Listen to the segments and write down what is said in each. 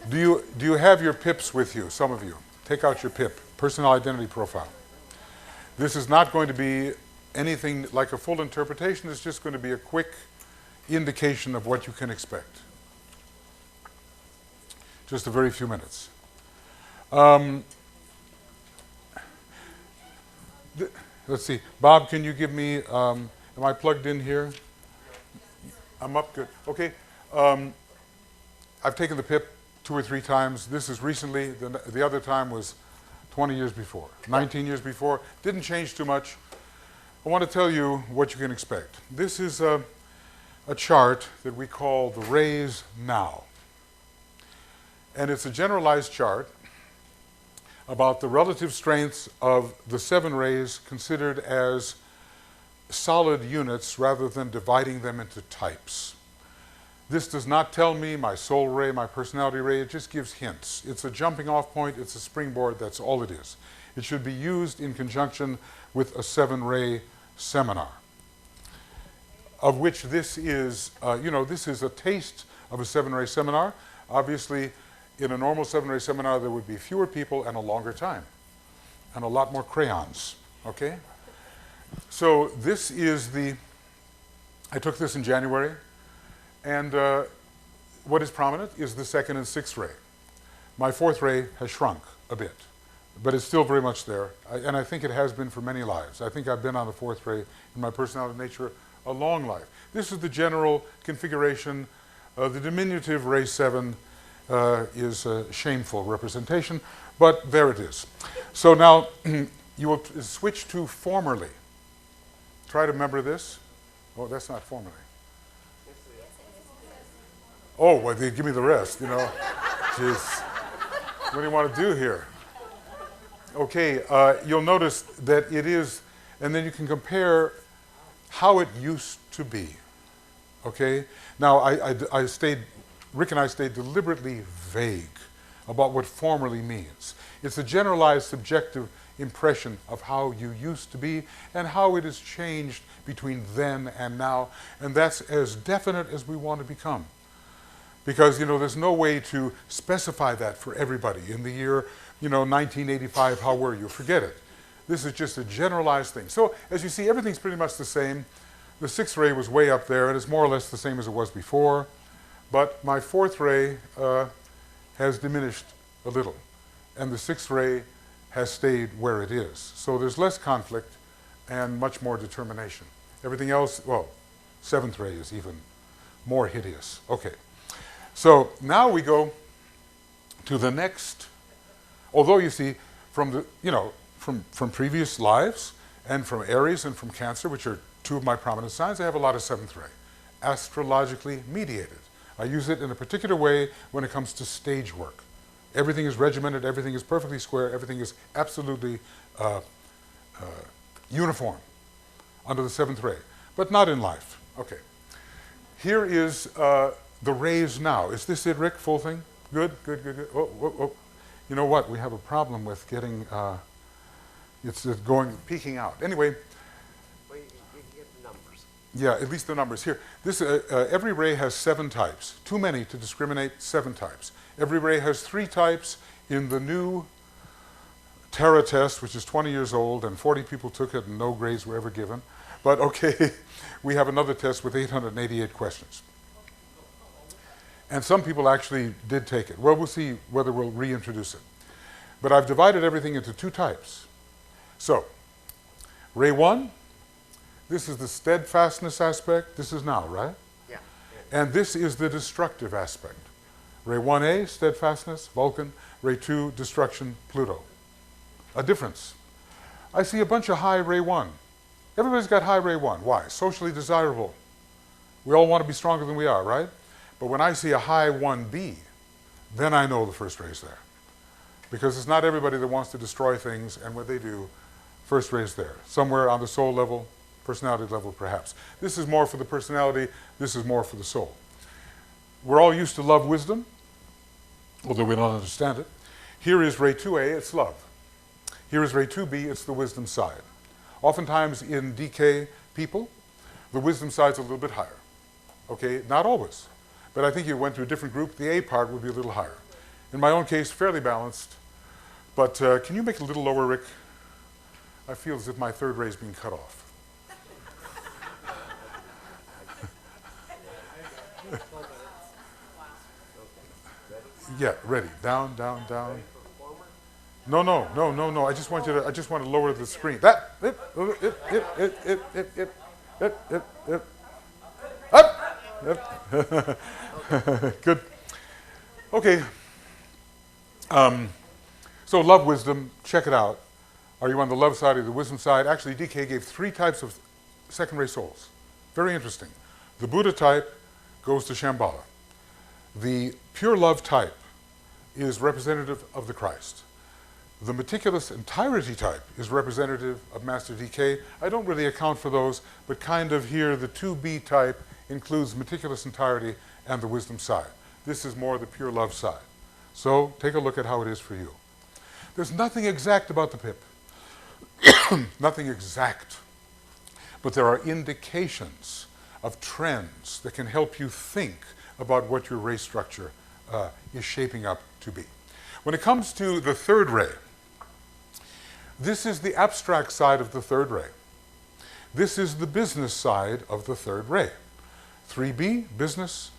Do you have your PIPs with you, some of you? Take out your PIP, Personal Identity Profile. This is not going to be anything like a full interpretation. It's just going to be a quick indication of what you can expect. Just a very few minutes. Let's see. Bob, can you give me, am I plugged in here? I'm up, good. Okay. I've taken the PIP 2 or 3 times. This is recently. The other time was 20 years before, 19 years before. Didn't change too much. I want to tell you what you can expect. This is a chart that we call the rays now. And it's a generalized chart about the relative strengths of the 7 rays considered as solid units rather than dividing them into types. This does not tell me my soul ray, my personality ray. It just gives hints. It's a jumping off point. It's a springboard. That's all it is. It should be used in conjunction with a 7-ray seminar, of which this is, this is a taste of a 7-ray seminar. Obviously, in a normal 7-ray seminar, there would be fewer people and a longer time and a lot more crayons, okay? So this is I took this in January, and what is prominent is the 2nd and 6th ray. My 4th ray has shrunk a bit, but it's still very much there, and I think it has been for many lives. I think I've been on the 4th ray in my personality nature a long life. This is the general configuration. The diminutive ray 7 is a shameful representation, but there it is. So now you will switch to formerly. Try to remember this. Oh, that's not formerly. Oh, well, they give me the rest, you know. Jeez. What do you want to do here? Okay, you'll notice that it is, and then you can compare how it used to be. Okay? Now, Rick and I stayed deliberately vague about what formerly means. It's a generalized subjective impression of how you used to be and how it has changed between then and now, and that's as definite as we want to become. Because, there's no way to specify that for everybody. In the year, 1985, how were you? Forget it. This is just a generalized thing. So, as you see, everything's pretty much the same. The 6th ray was way up there, and it's more or less the same as it was before. But my 4th ray has diminished a little, and the 6th ray has stayed where it is. So there's less conflict and much more determination. Everything else, well, 7th ray is even more hideous. Okay. So now we go to the next, although you see from from previous lives and from Aries and from Cancer, which are 2 of my prominent signs, I have a lot of 7th ray, astrologically mediated. I use it in a particular way when it comes to stage work. Everything is regimented, everything is perfectly square, everything is absolutely uniform under the 7th ray, but not in life. Okay. Here is the rays now. Is this it, Rick? Full thing? Good, good, good, good. Oh. You know what? We have a problem with getting, it's peaking out. Anyway. Well, you get the numbers. Yeah, at least the numbers. Here, every ray has 7 types. Too many to discriminate, 7 types. Every ray has 3 types in the new Terra test, which is 20 years old, and 40 people took it and no grades were ever given. But okay, we have another test with 888 questions. And some people actually did take it. Well, we'll see whether we'll reintroduce it. But I've divided everything into 2 types. So, ray 1, this is the steadfastness aspect. This is now, right? Yeah. And this is the destructive aspect. Ray 1A, steadfastness, Vulcan. Ray 2, destruction, Pluto. A difference. I see a bunch of high ray 1. Everybody's got high ray 1. Why? Socially desirable. We all want to be stronger than we are, right? But when I see a high 1B, then I know the first ray's there. Because it's not everybody that wants to destroy things, and when they do, first ray's there. Somewhere on the soul level, personality level, perhaps. This is more for the personality, this is more for the soul. We're all used to love wisdom, although we don't understand it. Here is ray 2A, it's love. Here is ray 2B, it's the wisdom side. Oftentimes in DK people, the wisdom side's a little bit higher. Okay, not always. But I think you went to a different group, the A part would be a little higher. In my own case, fairly balanced. But can you make it a little lower, Rick? I feel as if my third ray is being cut off. Yeah, ready. Down, down, down. No. I just want to lower the screen. That. Up. Good. Okay. So love, wisdom, check it out. Are you on the love side or the wisdom side? Actually, DK gave 3 types of second-ray souls. Very interesting. The Buddha type goes to Shambhala. The pure love type is representative of the Christ. The meticulous entirety type is representative of Master DK. I don't really account for those, but kind of here the 2B type includes meticulous entirety and the wisdom side. This is more the pure love side. So take a look at how it is for you. There's nothing exact about the PIP. Nothing exact. But there are indications of trends that can help you think about what your ray structure is shaping up to be. When it comes to the third ray, this is the abstract side of the third ray. This is the business side of the third ray. 3B, business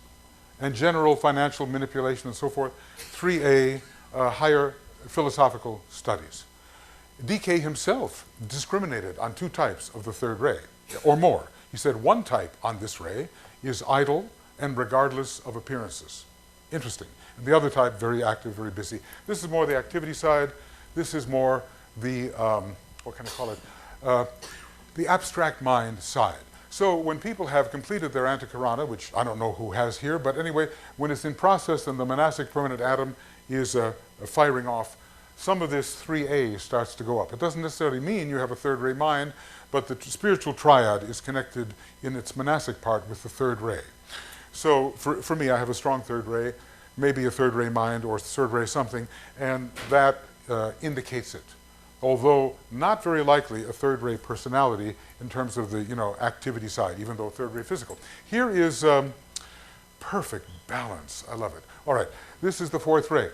and general financial manipulation and so forth. 3A, higher philosophical studies. DK himself discriminated on 2 types of the third ray, or more. He said one type on this ray is idle and regardless of appearances. Interesting. And the other type, very active, very busy. This is more the activity side. This is more the, what can I call it? The abstract mind side. So when people have completed their antikarana, which I don't know who has here, but anyway, when it's in process and the monastic permanent atom is firing off, some of this 3A starts to go up. It doesn't necessarily mean you have a third ray mind, but the spiritual triad is connected in its monastic part with the third ray. So for me, I have a strong third ray, maybe a third ray mind or third ray something, and that indicates it. Although not very likely a third ray personality in terms of the activity side, even though third ray physical. Here is perfect balance. I love it. All right, this is the fourth ray.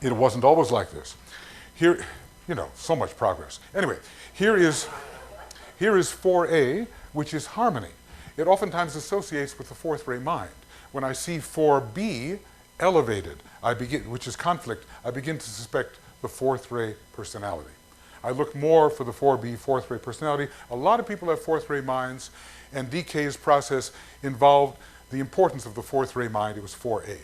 It wasn't always like this. Here, so much progress. Anyway, here is 4A, which is harmony. It oftentimes associates with the fourth ray mind. When I see 4B elevated, which is conflict, I begin to suspect the fourth ray personality. I look more for the 4B, fourth ray personality. A lot of people have fourth ray minds, and DK's process involved the importance of the fourth ray mind. It was 4A.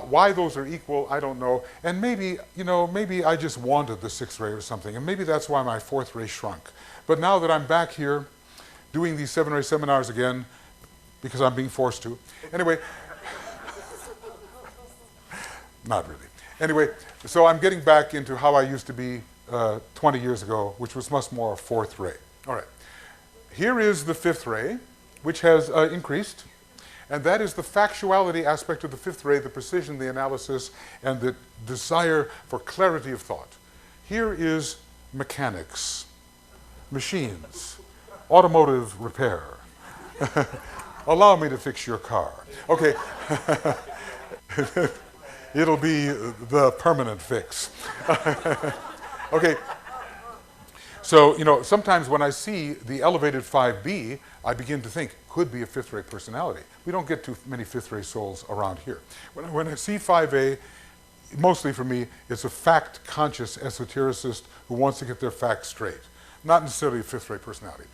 Why those are equal, I don't know. And maybe, maybe I just wanted the sixth ray or something, and maybe that's why my fourth ray shrunk. But now that I'm back here doing these 7-ray seminars again, because I'm being forced to. Anyway, not really. Anyway, so I'm getting back into how I used to be 20 years ago, which was much more a fourth ray. All right. Here is the fifth ray, which has increased. And that is the factuality aspect of the fifth ray, the precision, the analysis, and the desire for clarity of thought. Here is mechanics, machines, automotive repair. Allow me to fix your car. Okay. It'll be the permanent fix. Okay. So, sometimes when I see the elevated 5B, I begin to think, could be a fifth ray personality. We don't get too many fifth ray souls around here. When I see 5A, mostly for me, it's a fact-conscious esotericist who wants to get their facts straight. Not necessarily a fifth ray personality.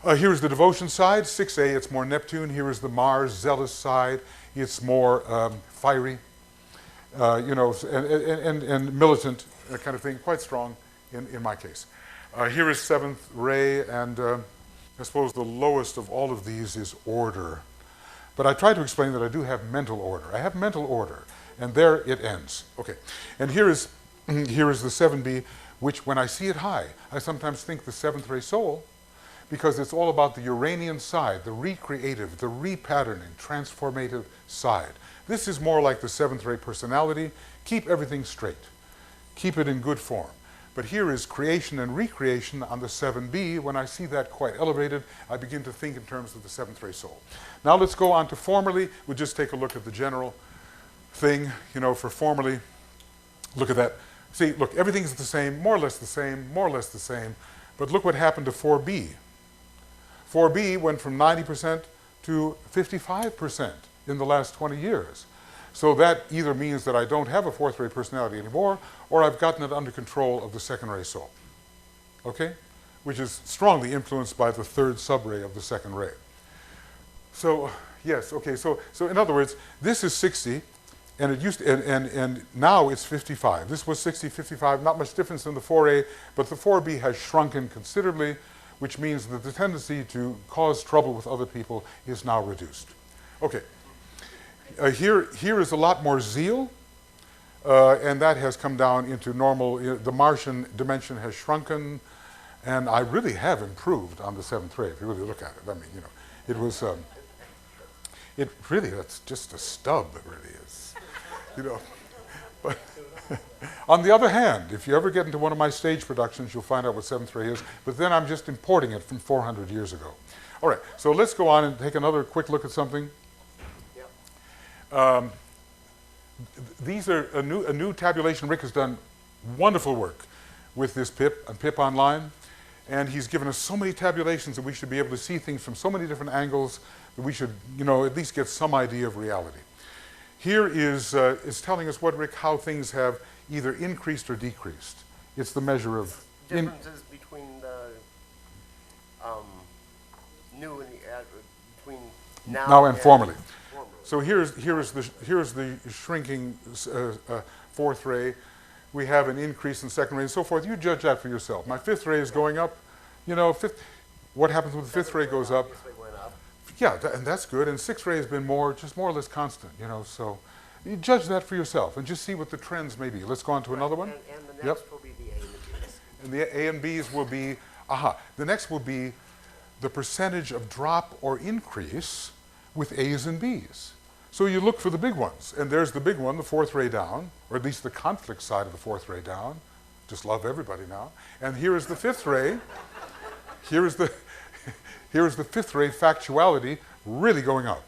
Here's the devotion side, 6A, it's more Neptune. Here is the Mars, zealous side. It's more fiery, and militant kind of thing, quite strong in my case. Here is seventh ray, and I suppose the lowest of all of these is order. But I try to explain that I do have mental order. I have mental order, and there it ends. Okay, and here is the 7B, which when I see it high, I sometimes think the seventh ray soul, because it's all about the Uranian side, the recreative, the repatterning, transformative side. This is more like the seventh ray personality. Keep everything straight. Keep it in good form. But here is creation and recreation on the 7B. When I see that quite elevated, I begin to think in terms of the seventh ray soul. Now let's go on to formally. We'll just take a look at the general. thing, for formerly. Look at that. See, look, everything's the same, more or less the same, more or less the same. But look what happened to 4B. 4B went from 90% to 55% in the last 20 years. So that either means that I don't have a fourth ray personality anymore, or I've gotten it under control of the second ray soul. Okay? Which is strongly influenced by the third subray of the second ray. So, yes, okay, so in other words, this is 60, and it used to, and now it's 55. This was 60, 55, not much difference in the 4A, but the 4B has shrunken considerably, which means that the tendency to cause trouble with other people is now reduced. Okay, here is a lot more zeal, and that has come down into normal. The Martian dimension has shrunken, and I really have improved on the seventh ray, if you really look at it. I mean, it was, it really, that's just a stub, it really is. But on the other hand, if you ever get into one of my stage productions, you'll find out what seventh ray is, but then I'm just importing it from 400 years ago. All right, so let's go on and take another quick look at something. Yep. These are a new tabulation. Rick has done wonderful work with this PIP and PIP Online, and he's given us so many tabulations that we should be able to see things from so many different angles that we should, at least get some idea of reality. Here is telling us how things have either increased or decreased. It's the measure of Differences between the new and between now and formerly. So here's the shrinking fourth ray. We have an increase in second ray and so forth. You judge that for yourself. My fifth ray is going up. What happens when the fifth ray goes up? Yeah, and that's good. And sixth ray has been just more or less constant. So you judge that for yourself and just see what the trends may be. Let's go on to another one. And the next will be the A and the B's. And the A and B's will be, the next will be the percentage of drop or increase with A's and B's. So you look for the big ones, and there's the big one, the fourth ray down, or at least the conflict side of the fourth ray down. Just love everybody now. And here is the fifth ray. Here is the fifth ray factuality really going up.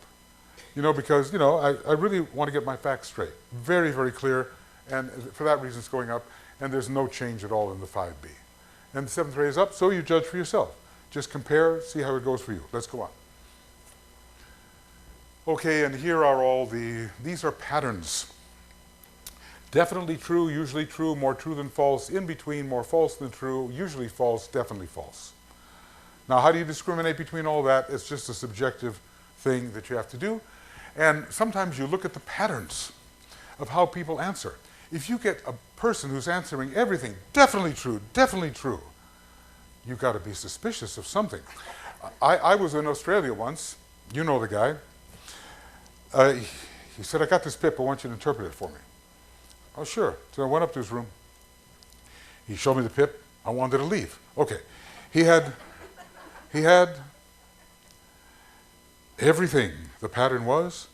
Because, I really want to get my facts straight. Very, very clear, and for that reason it's going up, and there's no change at all in the 5B. And the seventh ray is up, so you judge for yourself. Just compare, see how it goes for you. Let's go on. Okay, and here are these are patterns. Definitely true, usually true, more true than false, in between, more false than true, usually false, definitely false. Now, how do you discriminate between all that? It's just a subjective thing that you have to do. And sometimes you look at the patterns of how people answer. If you get a person who's answering everything, definitely true, you've got to be suspicious of something. I was in Australia once. You know the guy. He said, I got this PIP, I want you to interpret it for me. Oh, sure. So I went up to his room. He showed me the PIP. I wanted to leave. Okay. He had everything. The pattern was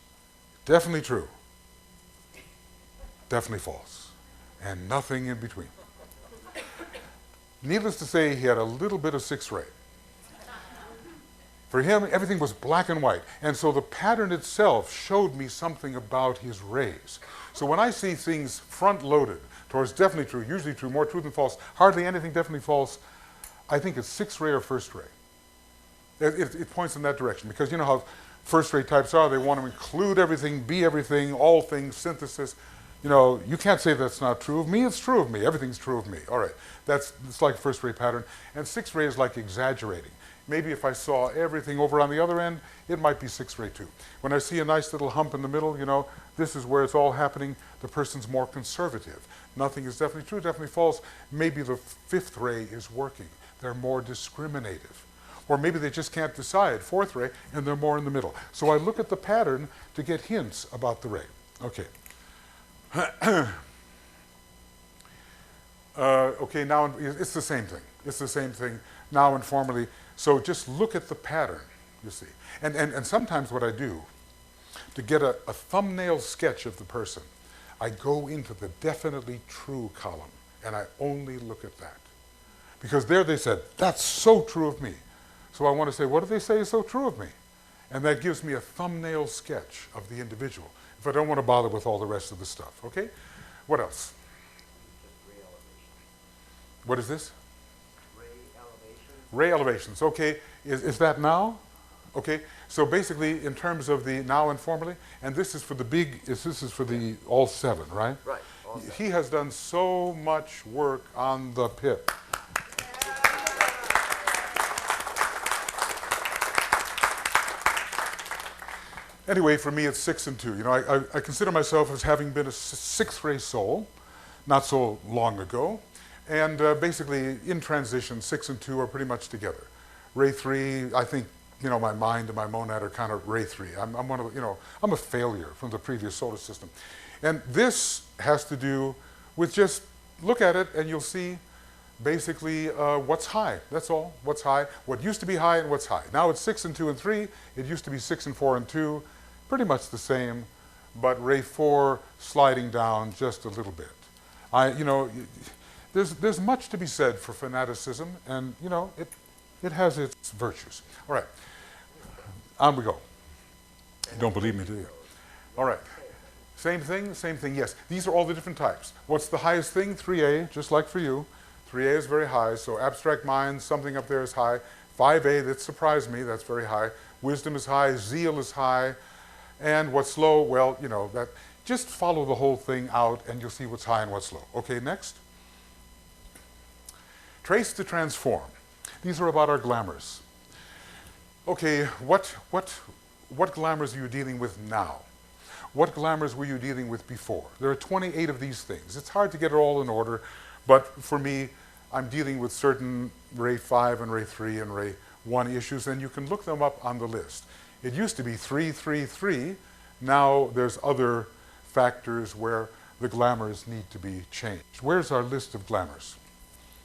definitely true, definitely false, and nothing in between. Needless to say, he had a little bit of sixth ray. For him, everything was black and white. And so the pattern itself showed me something about his rays. So when I see things front-loaded towards definitely true, usually true, more true than false, hardly anything definitely false, I think it's sixth ray or first ray. It points in that direction, because you know how first ray types are. They want to include everything, be everything, all things, synthesis. You can't say that's not true of me. It's true of me. Everything's true of me. All right. It's like first ray pattern. And sixth ray is like exaggerating. Maybe if I saw everything over on the other end, it might be sixth ray too. When I see a nice little hump in the middle, this is where it's all happening. The person's more conservative. Nothing is definitely true, definitely false. Maybe the fifth ray is working. They're more discriminative. Or maybe they just can't decide, fourth ray, and they're more in the middle. So I look at the pattern to get hints about the ray. Okay. Okay, now it's the same thing. It's the same thing now and formerly. So just look at the pattern, you see. And sometimes what I do, to get a thumbnail sketch of the person, I go into the definitely true column, and I only look at that. Because there they said, that's so true of me. So I want to say, what do they say is so true of me? And that gives me a thumbnail sketch of the individual. if I don't want to bother with all the rest of the stuff, okay? What else? What is this? Ray elevation. Ray elevations, okay. Is that now? Okay, so basically in terms of the now and formerly, and this is for the big, this is for the all seven, right? Right. All set. He has done so much work on the pip. Anyway, for me, it's 6 and 2. You know, I consider myself as having been a sixth ray soul, not so long ago, and basically in transition, 6 and 2 are pretty much together. Ray 3, I think, you know, my mind and my monad are kind of ray 3. I'm one of, you know, I'm a failure from the previous solar system, and this has to do with just look at it and you'll see basically what's high. That's all. What's high? What used to be high and what's high. Now it's 6 and 2 and 3. It used to be 6 and 4 and 2. Pretty much the same, but ray 4 sliding down just a little bit. You know, there's much to be said for fanaticism, and you know, it has its virtues. All right, on we go. You don't believe me, do you? All right, same thing, yes. These are all the different types. What's the highest thing? 3A, just like for you. 3A is very high, so abstract mind, something up there is high. 5A, that surprised me, that's very high. Wisdom is high, zeal is high. And what's low, well, you know, that just follow the whole thing out and you'll see what's high and what's low. Okay, next. Trace to transform. These are about our glamours. Okay, what glamours are you dealing with now? What glamours were you dealing with before? There are 28 of these things. It's hard to get it all in order, but for me, I'm dealing with certain ray 5 and ray 3 and ray 1 issues, and you can look them up on the list. It used to be 3, 3, 3. Now there's other factors where the glamours need to be changed. Where's our list of glamours?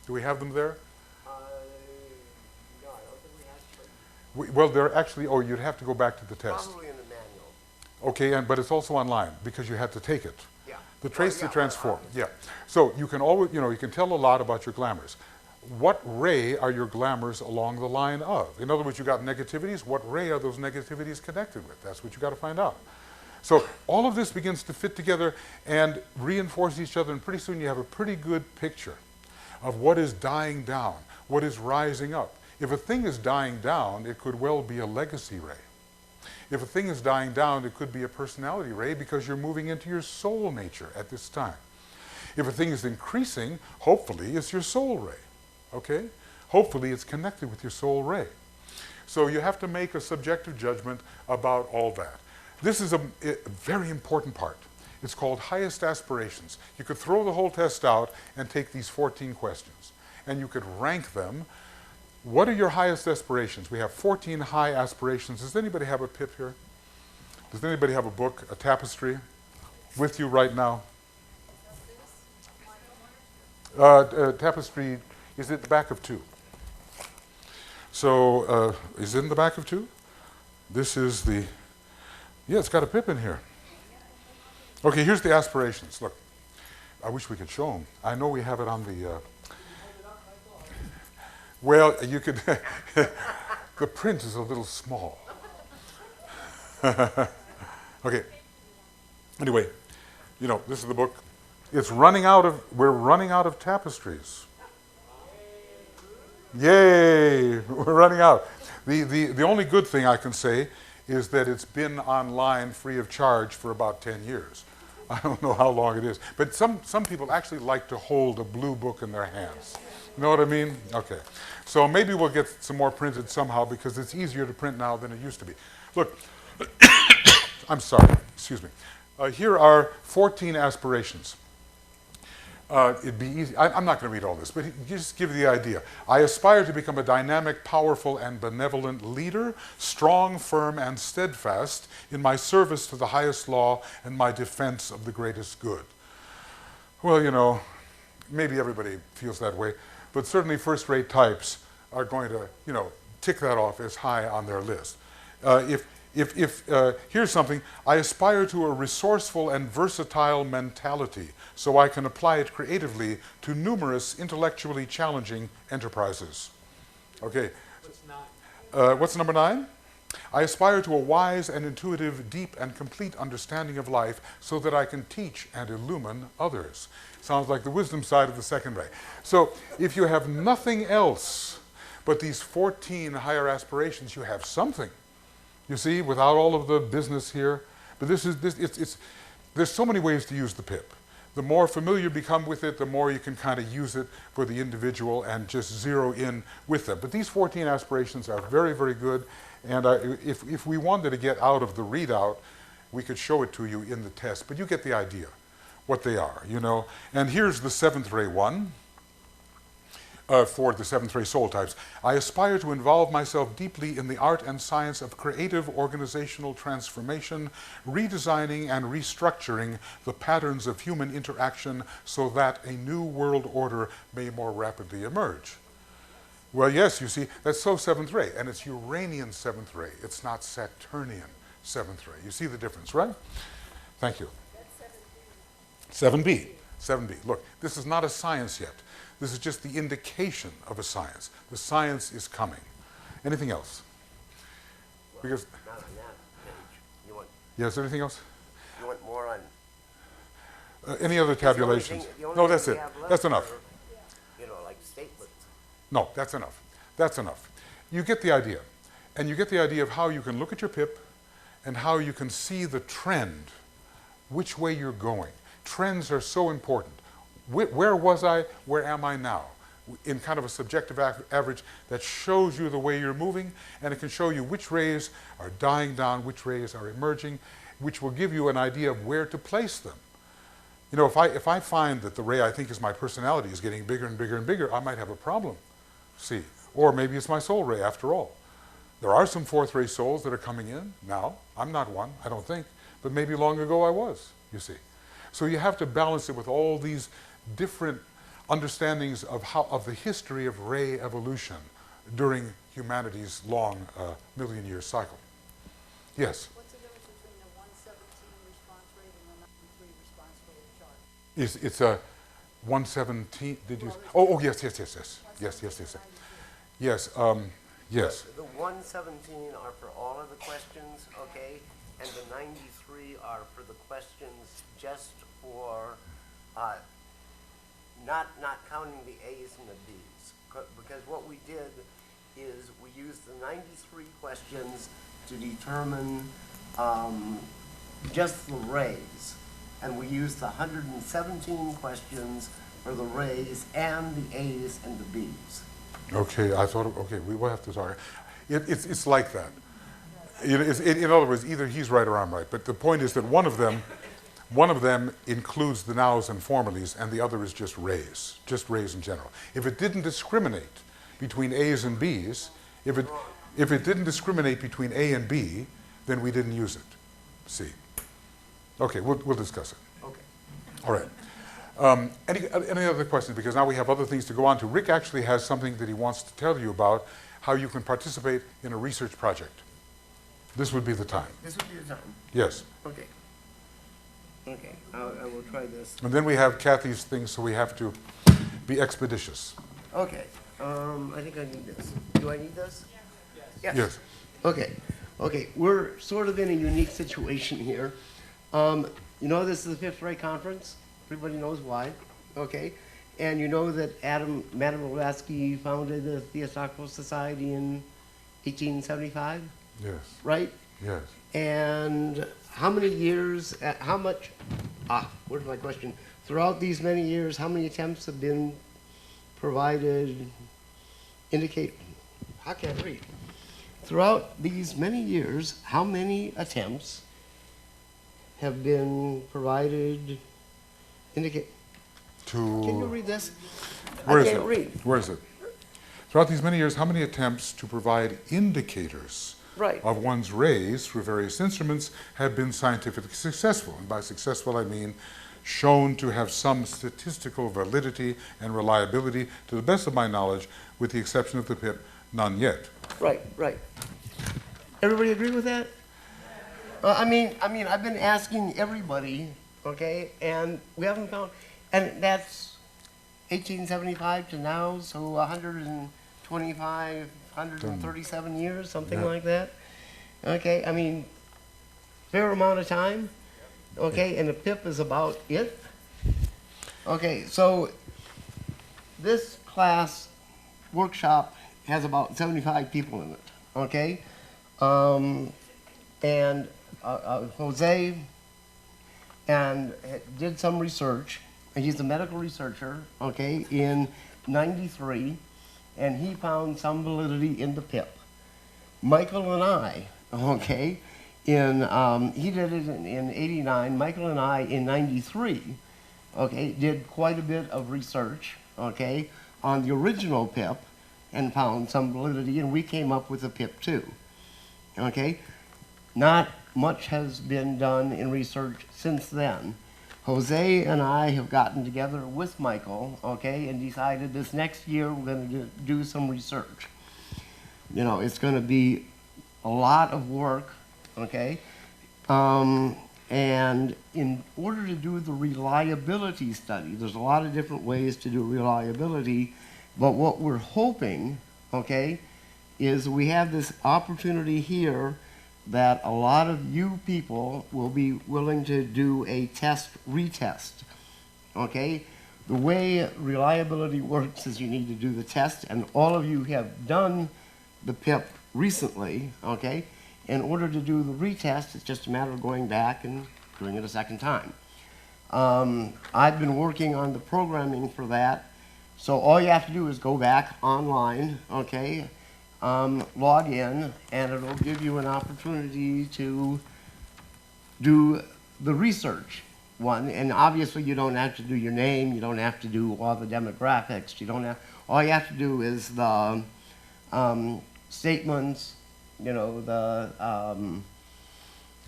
Do we have them there? No, I don't think we have. Well, they're actually, oh, you'd have to go back to the test. Probably in the manual. Okay, but it's also online because you had to take it. Yeah. The trace yeah, to transform, yeah. So you can always, you know, you can tell a lot about your glamours. What ray are your glamours along the line of? In other words, you got negativities. What ray are those negativities connected with? That's what you got to find out. So all of this begins to fit together and reinforce each other, and pretty soon you have a pretty good picture of what is dying down, what is rising up. If a thing is dying down, it could well be a legacy ray. If a thing is dying down, it could be a personality ray because you're moving into your soul nature at this time. If a thing is increasing, hopefully it's your soul ray. Okay? Hopefully it's connected with your soul ray. So you have to make a subjective judgment about all that. This is a very important part. It's called highest aspirations. You could throw the whole test out and take these 14 questions, and you could rank them. What are your highest aspirations? We have 14 high aspirations. Does anybody have a pip here? Does anybody have a book, a tapestry, with you right now? Tapestry is at the back of 2. So, is it in the back of 2? This is the, yeah, it's got a pip in here. Okay, here's the aspirations. Look, I wish we could show them. I know we have it on the, well, you could, the print is a little small. Okay, anyway, you know, this is the book. It's running out of, we're running out of tapestries. Yay, we're running out. The only good thing I can say is that it's been online free of charge for about 10 years. I don't know how long it is. But some people actually like to hold a blue book in their hands. You know what I mean? Okay. So maybe we'll get some more printed somehow because it's easier to print now than it used to be. Look, I'm sorry, excuse me. Here are 14 aspirations. It'd be easy. I'm not going to read all this, but just give you the idea. I aspire to become a dynamic, powerful, and benevolent leader, strong, firm, and steadfast in my service to the highest law and my defense of the greatest good. Well, you know, maybe everybody feels that way, but certainly first-rate types are going to, you know, tick that off as high on their list. Here's something, I aspire to a resourceful and versatile mentality so I can apply it creatively to numerous intellectually challenging enterprises. Okay. What's 9? What's number 9? I aspire to a wise and intuitive, deep and complete understanding of life so that I can teach and illumine others. Sounds like the wisdom side of the second ray. So if you have nothing else but these 14 higher aspirations, you have something. You see, without all of the business here. But there's so many ways to use the PIP. The more familiar you become with it, the more you can kind of use it for the individual and just zero in with them. But these 14 aspirations are very, very good. And if we wanted to get out of the readout, we could show it to you in the test. But you get the idea, what they are, you know. And here's the seventh ray one. For the seventh ray soul types. I aspire to involve myself deeply in the art and science of creative organizational transformation, redesigning and restructuring the patterns of human interaction so that a new world order may more rapidly emerge. Well, yes, you see, that's so seventh ray, and it's Uranian seventh ray. It's not Saturnian seventh ray. You see the difference, right? Thank you. That's 7B. 7B. Look, this is not a science yet. This is just the indication of a science. The science is coming. Anything else? Well, Because not on that page. You want, yes, anything else? you want more on? Any other the only tabulations? thing- the only No, thing that's we it. have left That's enough. are, you know, like statelets. No, that's enough. That's enough. You get the idea. And you get the idea of how you can look at your PIP and how you can see the trend, which way you're going. Trends are so important. Where was I? Where am I now? In kind of a subjective average that shows you the way you're moving, and it can show you which rays are dying down, which rays are emerging, which will give you an idea of where to place them. You know, if I find that the ray I think is my personality is getting bigger and bigger and bigger, I might have a problem. See, or maybe it's my soul ray after all. There are some fourth ray souls that are coming in now. I'm not one, I don't think, but maybe long ago I was, you see. So you have to balance it with all these different understandings of the history of ray evolution during humanity's long million-year cycle. Yes? What's the difference between the 117 response rate and the 93 response rate chart? It's a 117, did you? Oh, yes. Yes. The 117 are for all of the questions, okay? And the 93 are for the questions just for, not counting the A's and the B's. Because what we did is we used the 93 questions to determine just the rays. And we used the 117 questions for the rays and the A's and the B's. Okay, I thought, okay, we will have to talk. It's like that. In other words, either he's right or I'm right. But the point is that one of them includes the nows and formalies, and the other is just rays in general. If it didn't discriminate between A's and B's, if it didn't discriminate between A and B, then we didn't use it. See? Okay, we'll discuss it. Okay. All right. Any other questions? Because now we have other things to go on to. Rick actually has something that he wants to tell you about how you can participate in a research project. This would be the time. This would be the time. Yes. Okay. Okay, I will try this. And then we have Kathy's thing, so we have to be expeditious. Okay, I think I need this. Do I need this? Yes. Okay, okay, we're sort of in a unique situation here. You know this is the Fifth Ray Conference. Everybody knows why, okay? And you know that Madame Blavatsky founded the Theosophical Society in 1875, Yes. right? Yes. And how many years, where's my question? Throughout these many years, how many attempts have been provided, I can't read. Throughout these many years, how many attempts have been provided, Can you read this? Where I is can't it? read. Where is it? Throughout these many years, how many attempts to provide indicators Right. of one's rays through various instruments have been scientifically successful? And by successful, I mean shown to have some statistical validity and reliability. To the best of my knowledge, with the exception of the PIP, none yet. Right, right. Everybody agree with that? I mean, I've been asking everybody, okay, and we haven't found, and that's 1875 to now, so 125, 137 years, something Yeah. like that. Okay, I mean, fair amount of time. Okay, and the PIP is about it. Okay, so this class workshop has about 75 people in it. Okay, and Jose and did some research. And he's a medical researcher. Okay, in '93, and he found some validity in the PIP. Michael and I, okay, he did it in '89. Michael and I in '93, okay, did quite a bit of research, okay, on the original PIP and found some validity, and we came up with a PIP too, okay. Not much has been done in research since then. Jose and I have gotten together with Michael, okay, and decided this next year we're going to do some research. You know, it's going to be a lot of work, okay? And in order to do the reliability study, there's a lot of different ways to do reliability, but what we're hoping, okay, is we have this opportunity here that a lot of you people will be willing to do a retest, okay? The way reliability works is you need to do the test, and all of you have done the PIP recently, okay? In order to do the retest, it's just a matter of going back and doing it a second time. I've been working on the programming for that, so all you have to do is go back online, okay? Log in, and it'll give you an opportunity to do the research one. And obviously you don't have to do your name, you don't have to do all the demographics, all you have to do is the statements, you know,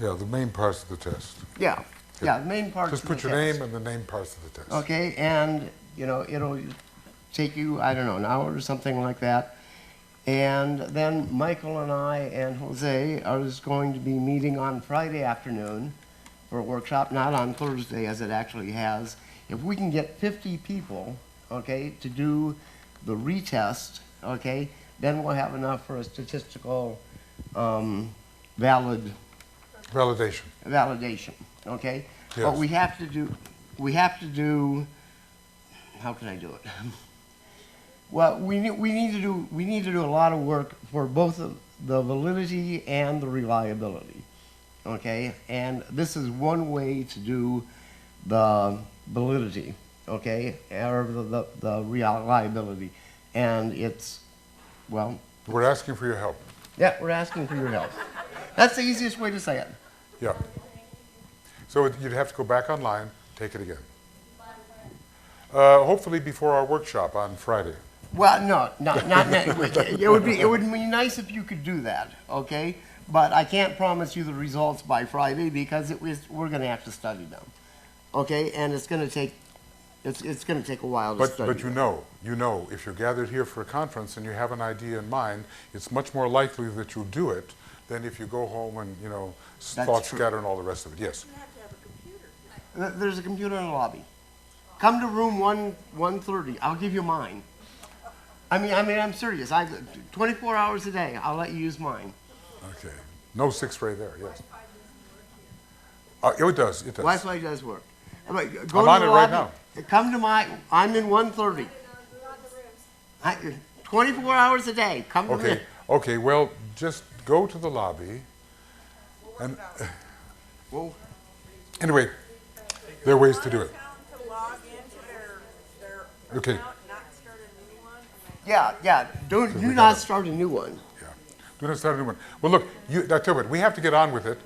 Yeah, the main parts of the test. yeah, the main parts Just of the put your test. name and the name parts of the test. Okay, and, you know, it'll take you, I don't know, an hour or something like that. And then Michael and I and Jose are going to be meeting on Friday afternoon for a workshop, not on Thursday as it actually has. If we can get 50 people, okay, to do the retest, okay, then we'll have enough for a statistical validation, okay? Yes. But we have to do, how can I do it? Well, we need to do a lot of work for both the validity and the reliability, okay? And this is one way to do the validity, okay, or the reliability, and it's, well. We're asking for your help. Yeah, we're asking for your help. That's the easiest way to say it. Yeah. So you'd have to go back online, take it again. Hopefully before our workshop on Friday. Well, no, not it would be nice if you could do that, okay? But I can't promise you the results by Friday because we're going to have to study them, okay? And it's going to take a while to study. But you know, if you're gathered here for a conference and you have an idea in mind, it's much more likely that you'll do it than if you go home and, you know, thoughts scatter and all the rest of it. Yes. You have to have a computer. There's a computer in the lobby. Come to room 130. I'll give you mine. I mean, I'm serious. 24 hours a day. I'll let you use mine. Okay. No 6-ray there. Yes. It does. It does. Wi-Fi does work. Go I'm to on the it right lobby. now. Come to I'm in 130. 24 hours a day. Come to me. Okay. Okay. Well, just go to the lobby, and Well, anyway, there are ways to do it. To log into their Okay. account, not start a new one. yeah. Do not start a new one. Yeah. Do not start a new one. Well, look, I tell you what, we have to get on with it.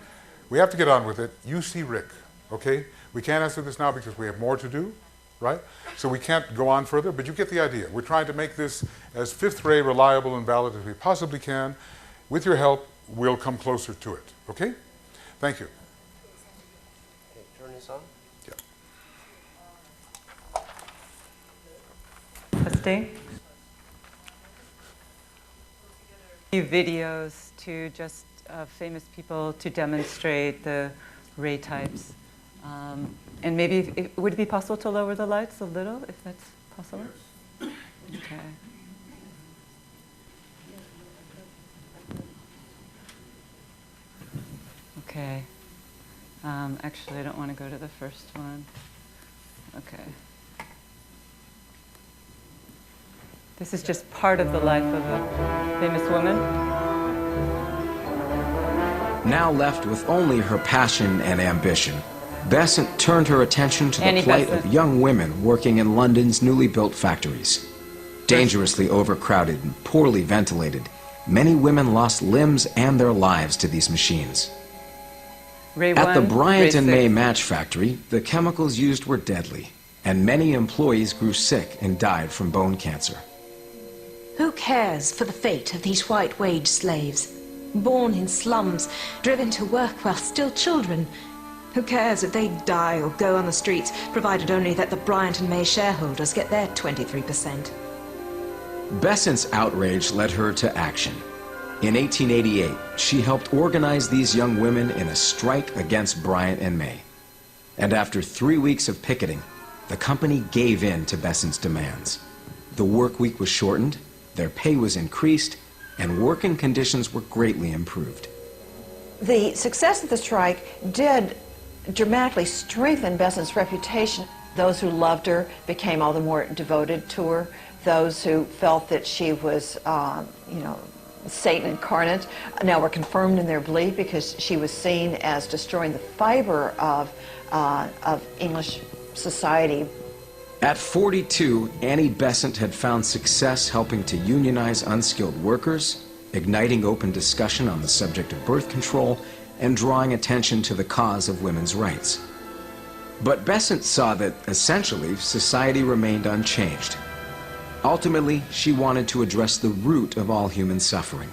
We have to get on with it. You see Rick, okay? We can't answer this now because we have more to do, right? So we can't go on further, but you get the idea. We're trying to make this as fifth-ray reliable and valid as we possibly can. With your help, we'll come closer to it, okay? Thank you. Okay, turn this on. Yeah. Testing. Few videos to just famous people to demonstrate the ray types. And maybe, would it be possible to lower the lights a little, if that's possible? Okay. Okay. Actually, I don't want to go to the first one. Okay. This is just part of the life of a famous woman. Now left with only her passion and ambition, Besant turned her attention to the Annie plight Besant. of young women working in London's newly built factories. Dangerously overcrowded and poorly ventilated, many women lost limbs and their lives to these machines. Ray At the 1, Bryant Ray and May 6. match factory, the chemicals used were deadly, and many employees grew sick and died from bone cancer. Who cares for the fate of these white-wage slaves? Born in slums, driven to work while still children. Who cares if they die or go on the streets, provided only that the Bryant and May shareholders get their 23%? Besant's outrage led her to action. In 1888, she helped organize these young women in a strike against Bryant and May. And after 3 weeks of picketing, the company gave in to Besant's demands. The work week was shortened, their pay was increased, and working conditions were greatly improved. The success of the strike did dramatically strengthen Besant's reputation. Those who loved her became all the more devoted to her. Those who felt that she was, Satan incarnate, now were confirmed in their belief because she was seen as destroying the fiber of English society. At 42, Annie Besant had found success helping to unionize unskilled workers, igniting open discussion on the subject of birth control, and drawing attention to the cause of women's rights. But Besant saw that, essentially, society remained unchanged. Ultimately, she wanted to address the root of all human suffering,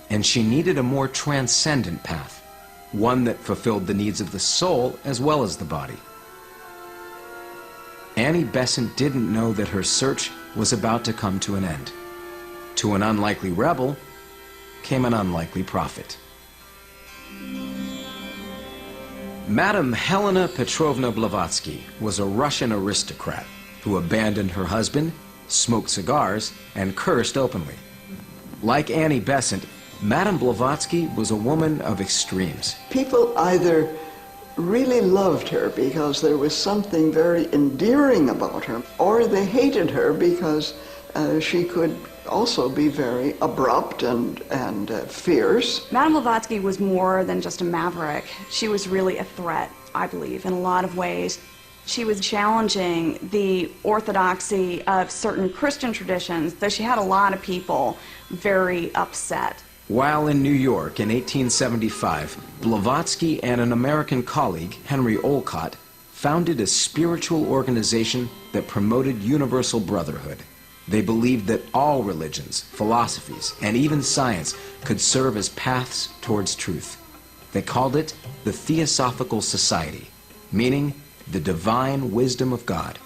and she needed a more transcendent path, one that fulfilled the needs of the soul as well as the body. Annie Besant didn't know that her search was about to come to an end. To an unlikely rebel came an unlikely prophet. Madame Helena Petrovna Blavatsky was a Russian aristocrat who abandoned her husband, smoked cigars, and cursed openly. Like Annie Besant, Madame Blavatsky was a woman of extremes. People either really loved her because there was something very endearing about her, or they hated her because she could also be very abrupt and fierce. Madame Blavatsky was more than just a maverick. She was really a threat, I believe, in a lot of ways. She was challenging the orthodoxy of certain Christian traditions, though she had a lot of people very upset. While in New York in 1875, Blavatsky and an American colleague, Henry Olcott, founded a spiritual organization that promoted universal brotherhood. They believed that all religions, philosophies, and even science could serve as paths towards truth. They called it the Theosophical Society, meaning the divine wisdom of God.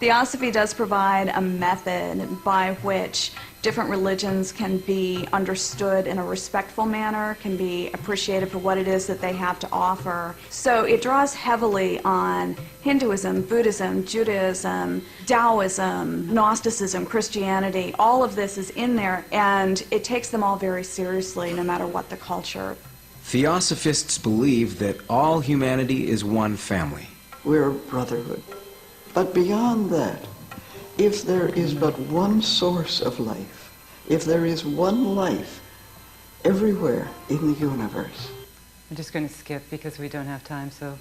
Theosophy does provide a method by which different religions can be understood in a respectful manner, can be appreciated for what it is that they have to offer. So it draws heavily on Hinduism, Buddhism, Judaism, Taoism, Gnosticism, Christianity. All of this is in there, and it takes them all very seriously, no matter what the culture. Theosophists believe that all humanity is one family. We're a brotherhood. But beyond that, if there is but one source of life, if there is one life everywhere in the universe. I'm just going to skip because we don't have time. So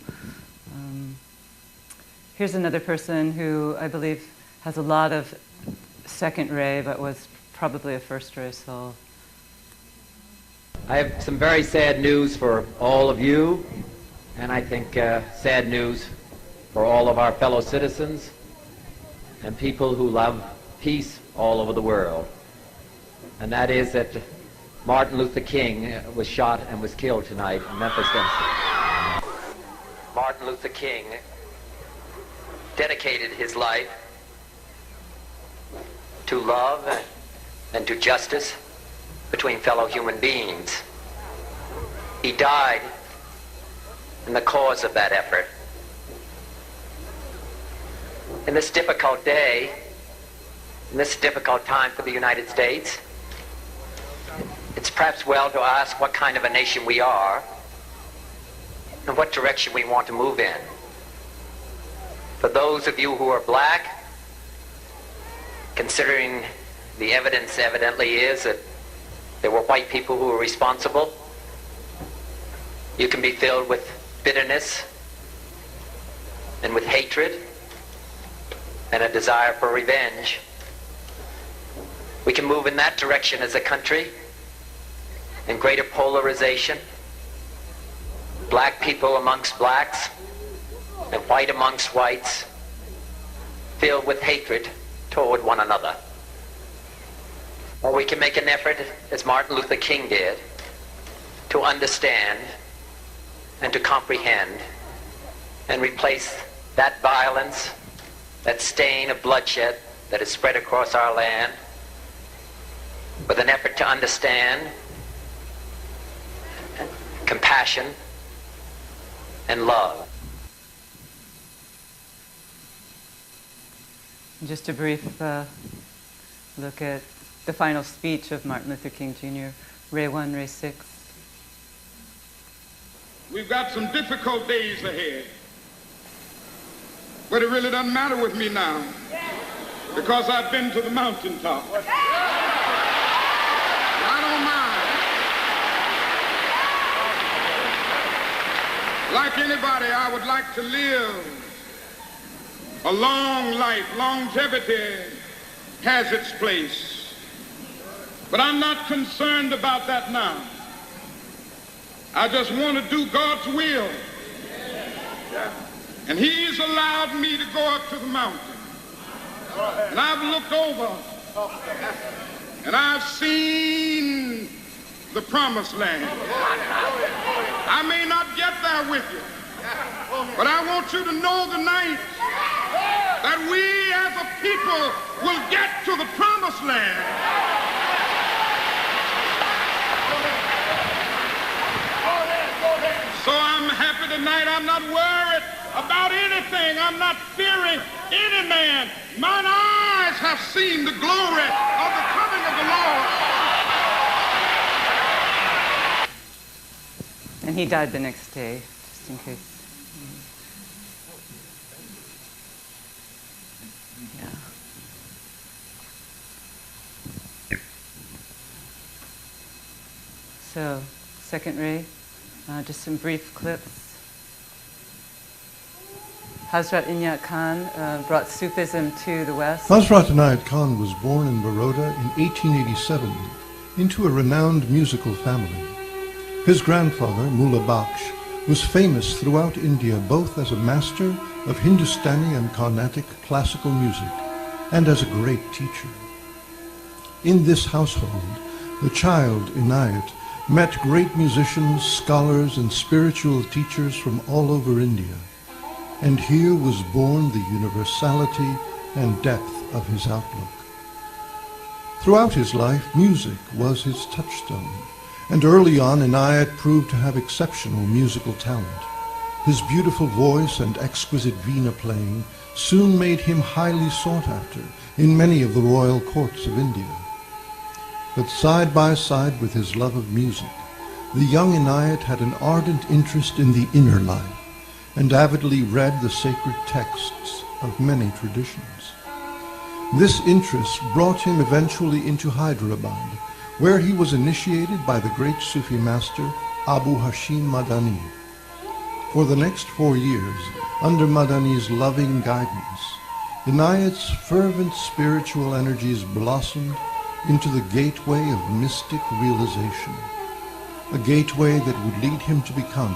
here's another person who I believe has a lot of second ray, but was probably a first ray soul. I have some very sad news for all of you, and I think sad news for all of our fellow citizens and people who love peace all over the world. And that is that Martin Luther King was shot and was killed tonight in Memphis, Tennessee. Martin Luther King dedicated his life to love and to justice between fellow human beings. He died in the cause of that effort. In this difficult day, in this difficult time for the United States, it's perhaps well to ask what kind of a nation we are and what direction we want to move in. For those of you who are black, considering the evidence evidently is that there were white people who were responsible, you can be filled with bitterness and with hatred and a desire for revenge. We can move in that direction as a country, in greater polarization, black people amongst blacks and white amongst whites, filled with hatred toward one another. Or we can make an effort, as Martin Luther King did, to understand and to comprehend and replace that violence, that stain of bloodshed that is spread across our land, with an effort to understand, compassion, and love. Just a brief look at the final speech of Martin Luther King Jr., Ray 1, Ray 6. We've got some difficult days ahead, but it really doesn't matter with me now because I've been to the mountaintop. I don't mind. Like anybody, I would like to live a long life. Longevity has its place. But I'm not concerned about that now. I just want to do God's will. And He's allowed me to go up to the mountain. And I've looked over and I've seen the promised land. I may not get there with you, but I want you to know tonight that we as a people will get to the promised land. So I'm happy tonight. I'm not worried about anything. I'm not fearing any man. Mine eyes have seen the glory of the coming of the Lord. And he died the next day, just in case. Yeah. So, second ray, just some brief clips. Hazrat Inayat Khan brought Sufism to the West. Hazrat Inayat Khan was born in Baroda in 1887 into a renowned musical family. His grandfather, Mullah Bakhsh, was famous throughout India both as a master of Hindustani and Carnatic classical music and as a great teacher. In this household, the child, Inayat, met great musicians, scholars, and spiritual teachers from all over India. And here was born the universality and depth of his outlook. Throughout his life, music was his touchstone, and early on Inayat proved to have exceptional musical talent. His beautiful voice and exquisite veena playing soon made him highly sought after in many of the royal courts of India. But side by side with his love of music, the young Inayat had an ardent interest in the inner life, and avidly read the sacred texts of many traditions. This interest brought him eventually into Hyderabad, where he was initiated by the great Sufi master Abu Hashim Madani. For the next 4 years, under Madani's loving guidance, Inayat's fervent spiritual energies blossomed into the gateway of mystic realization, a gateway that would lead him to become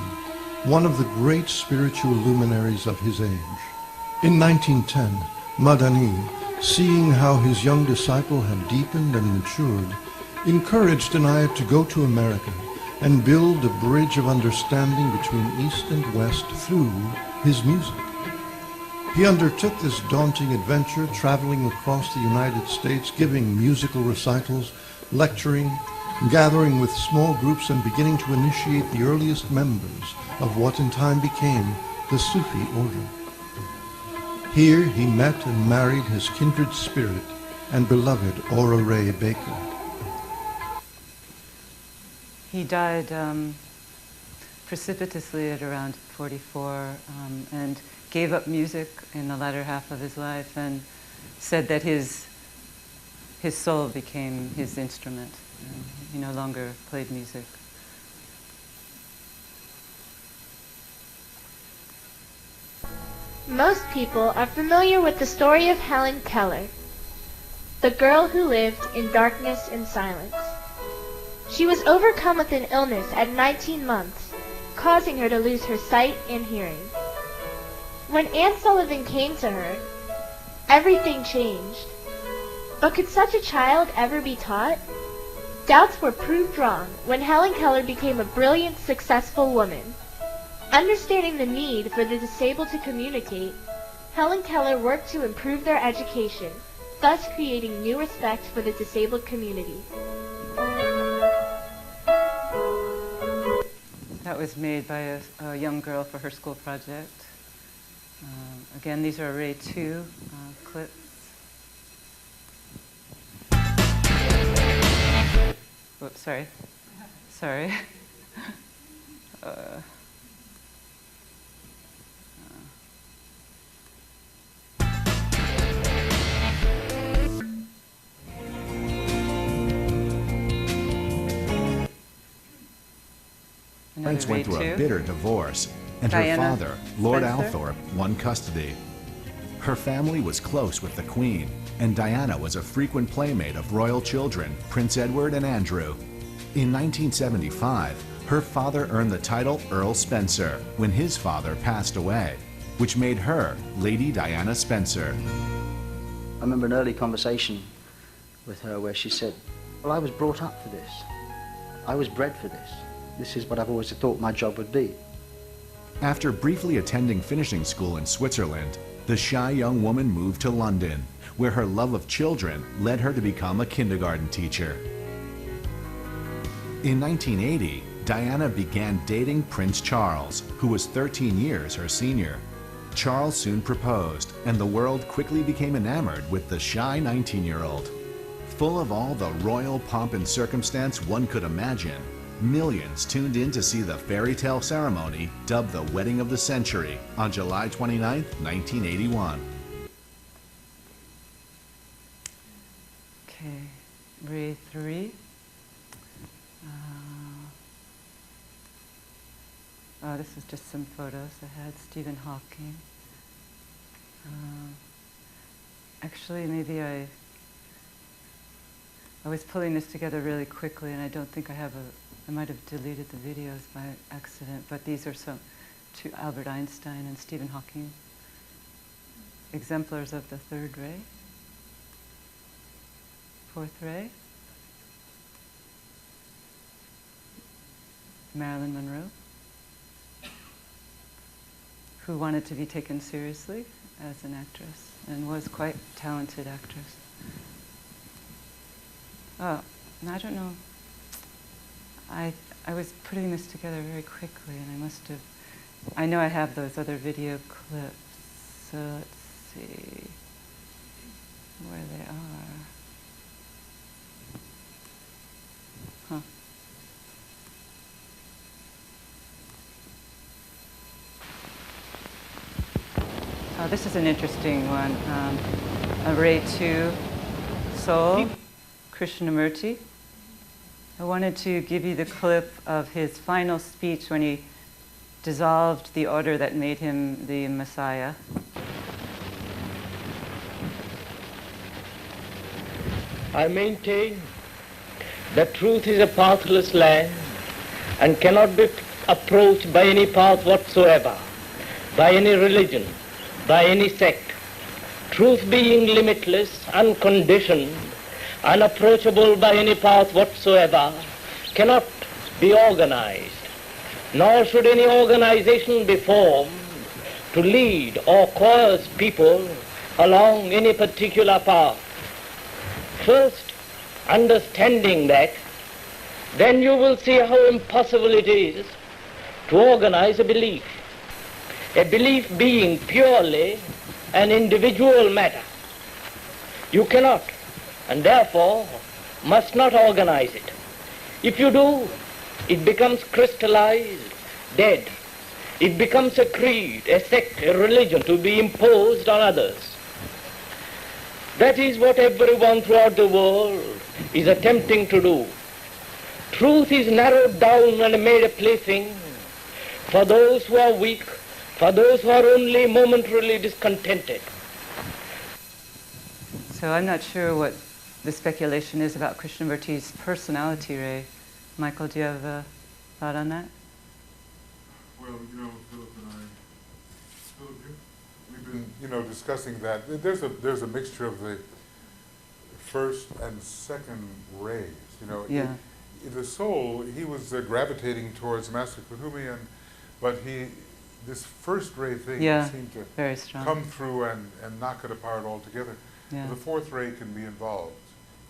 one of the great spiritual luminaries of his age. In 1910, Madani, seeing how his young disciple had deepened and matured, encouraged Inayat to go to America and build a bridge of understanding between East and West through his music. He undertook this daunting adventure, traveling across the United States, giving musical recitals, lecturing, gathering with small groups, and beginning to initiate the earliest members of what in time became the Sufi order. Here he met and married his kindred spirit and beloved Aura Ray Baker. He died precipitously at around 44 and gave up music in the latter half of his life and said that his soul became his instrument. He no longer played music. Most people are familiar with the story of Helen Keller, the girl who lived in darkness and silence. She was overcome with an illness at 19 months, causing her to lose her sight and hearing. When Anne Sullivan came to her, everything changed. But could such a child ever be taught? Doubts were proved wrong when Helen Keller became a brilliant, successful woman. Understanding the need for the disabled to communicate, Helen Keller worked to improve their education, thus creating new respect for the disabled community. That was made by a young girl for her school project. Again, these are array 2 clips. Whoops, sorry. Sorry. Parents went through a bitter divorce, and Diana her father, Lord Spencer? Althorp, won custody. Her family was close with the Queen, and Diana was a frequent playmate of royal children, Prince Edward and Andrew. In 1975, her father earned the title Earl Spencer when his father passed away, which made her Lady Diana Spencer. I remember an early conversation with her where she said, "Well, I was brought up for this. I was bred for this. This is what I've always thought my job would be." After briefly attending finishing school in Switzerland, the shy young woman moved to London, where her love of children led her to become a kindergarten teacher. In 1980, Diana began dating Prince Charles, who was 13 years her senior. Charles soon proposed, and the world quickly became enamored with the shy 19-year-old. Full of all the royal pomp and circumstance one could imagine, millions tuned in to see the fairy tale ceremony dubbed the Wedding of the Century on July 29, 1981. Okay, ray 3. Oh, this is just some photos I had. Stephen Hawking. Actually, maybe I was pulling this together really quickly, and I don't think I might have deleted the videos by accident, but these are some to Albert Einstein and Stephen Hawking, exemplars of the third ray, fourth ray, Marilyn Monroe, who wanted to be taken seriously as an actress and was quite a talented actress. Oh, I don't know. I was putting this together very quickly, and I know I have those other video clips, so let's see where they are. Huh. Oh, this is an interesting one. Array 2, Soul, Krishnamurti. I wanted to give you the clip of his final speech when he dissolved the order that made him the Messiah. I maintain that truth is a pathless land and cannot be approached by any path whatsoever, by any religion, by any sect. Truth being limitless, unconditioned, unapproachable by any path whatsoever, cannot be organized, nor should any organization be formed to lead or coerce people along any particular path. First, understanding that, then you will see how impossible it is to organize a belief being purely an individual matter. You cannot, and therefore must not organize it. If you do, it becomes crystallized dead. It becomes a creed, a sect, a religion to be imposed on others. That is what everyone throughout the world is attempting to do. Truth is narrowed down and made a plaything for those who are weak, for those who are only momentarily discontented. So I'm not sure what the speculation is about Krishnamurti's personality, Ray. Michael, do you have a thought on that? Well, Philip and I, we've been, discussing that. There's a mixture of the first and second rays. Yeah. The soul, he was gravitating towards Master Kahumi, but this first ray thing seemed to very strong. come through and knock it apart altogether. Yeah. The fourth ray can be involved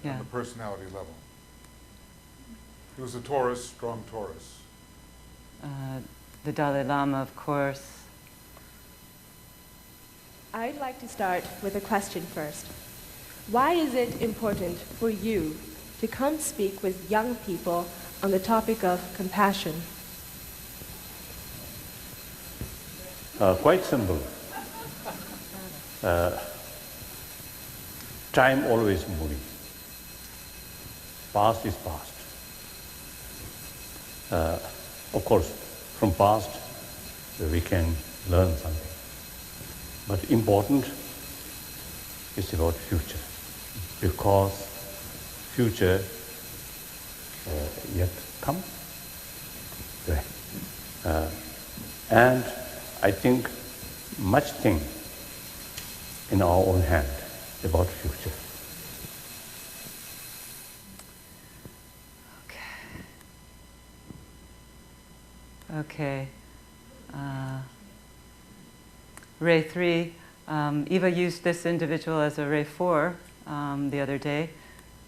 Yeah. on the personality level. He was a Taurus, strong Taurus. The Dalai Lama, of course. I'd like to start with a question first. Why is it important for you to come speak with young people on the topic of compassion? Quite simple. Time always moving. Past is past. Of course, from past we can learn something. But important is about future, because future yet come. Right. And I think much thing in our own hand about future. Okay. Ray 3, Eva used this individual as a Ray 4 the other day,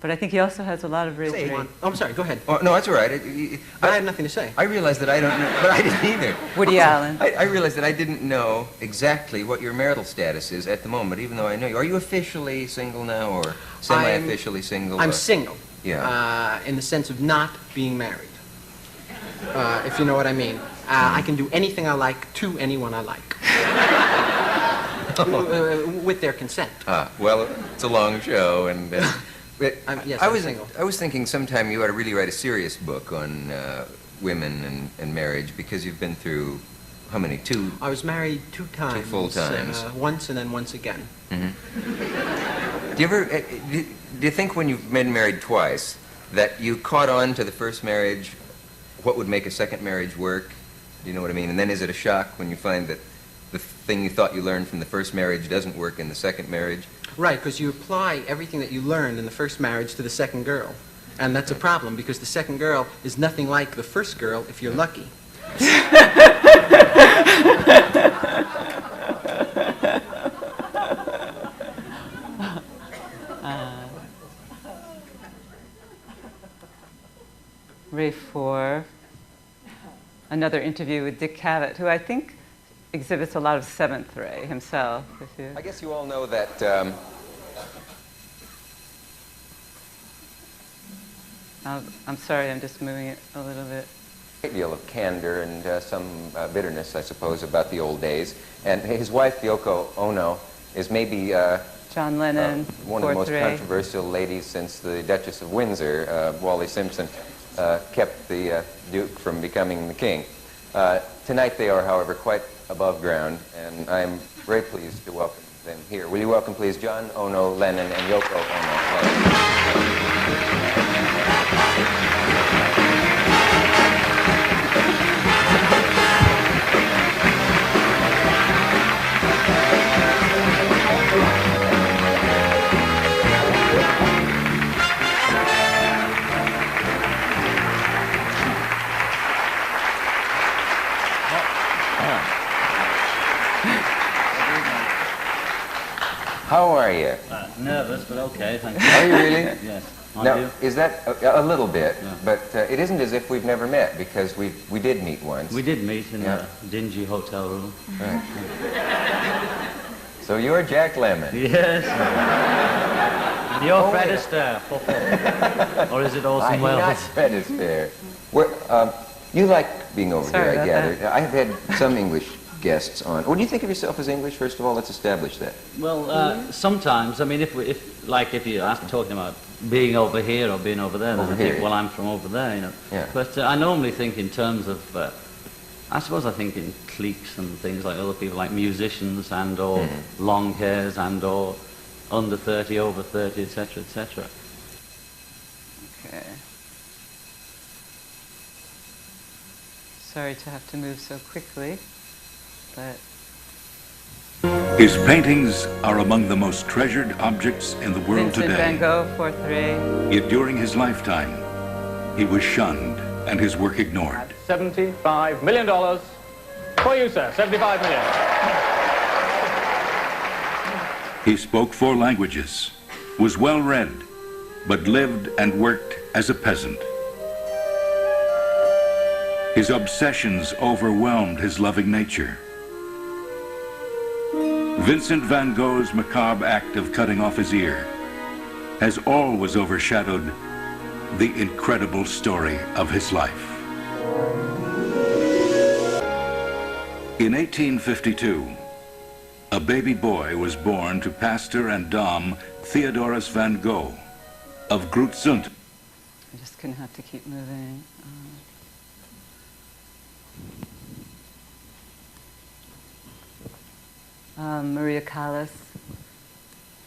but I think he also has a lot of Ray 3. Oh, I'm sorry, go ahead. Oh, no, that's all right. I had nothing to say. I realized that I don't know, but I didn't either. Woody Allen. I realized that I didn't know exactly what your marital status is at the moment, even though I know you. Are you officially single now, or semi-officially single? I'm or? single. Yeah. In the sense of not being married. If you know what I mean. I can do anything I like to anyone I like. With their consent. Well, it's a long show, and yes, I I'm was single. I was thinking sometime you ought to really write a serious book on women and marriage, because you've been through how many? Two? I was married 2 times. 2 full times. Once and then once again. Mm-hmm. Do you ever do you think when you've been married twice that you caught on to the first marriage what would make a second marriage work? Do you know what I mean? And then is it a shock when you find that the thing you thought you learned from the first marriage doesn't work in the second marriage? Right, because you apply everything that you learned in the first marriage to the second girl. And that's a problem, because the second girl is nothing like the first girl if you're lucky. Ray 4. Another interview with Dick Cavett, who I think exhibits a lot of 7th ray himself. I guess you all know that I'm sorry, I'm just moving it a little bit. A great deal of candor and some bitterness, I suppose, about the old days. And his wife, Yoko Ono, is maybe John Lennon, one of the most ray. controversial ladies since the Duchess of Windsor, Wally Simpson, kept the Duke from becoming the king. Tonight they are, however, quite above ground, and I'm very pleased to welcome them here. Will you welcome, please, John Ono Lennon and Yoko Ono? How are you? Nervous, but okay, thank you. Are you really? Yes. Now, You? is that a little bit? Yeah. But it isn't as if we've never met, because we did meet once. We did meet in a dingy hotel room. Right. So you're Jack Lemmon. Yes. And you're Fred Astaire. Or is it Orson Welles? Not Fred Astaire. You like being over Sorry here, I about gather. that. I have had some English guests on. What do you think of yourself as English, first of all? Let's establish that. Well, sometimes, I mean, if you ask talking about being over here or being over there, then Over I think, here. well, I'm from over there, you know. Yeah. But I normally think in terms of, I suppose I think in cliques and things like other people, like musicians and or long hairs and or under 30, over 30, etc., etc. Okay. Sorry to have to move so quickly, but His paintings are among the most treasured objects in the world Vincent today. Van Gogh, fourth ray. Yet during his lifetime, he was shunned and his work ignored. $75 million for you, sir. 75 million. He spoke 4 languages, was well read, but lived and worked as a peasant. His obsessions overwhelmed his loving nature. Vincent van Gogh's macabre act of cutting off his ear has always overshadowed the incredible story of his life. In 1852, a baby boy was born to pastor and dame Theodorus van Gogh of Grootsund. I'm just going to have to keep moving. Maria Callas,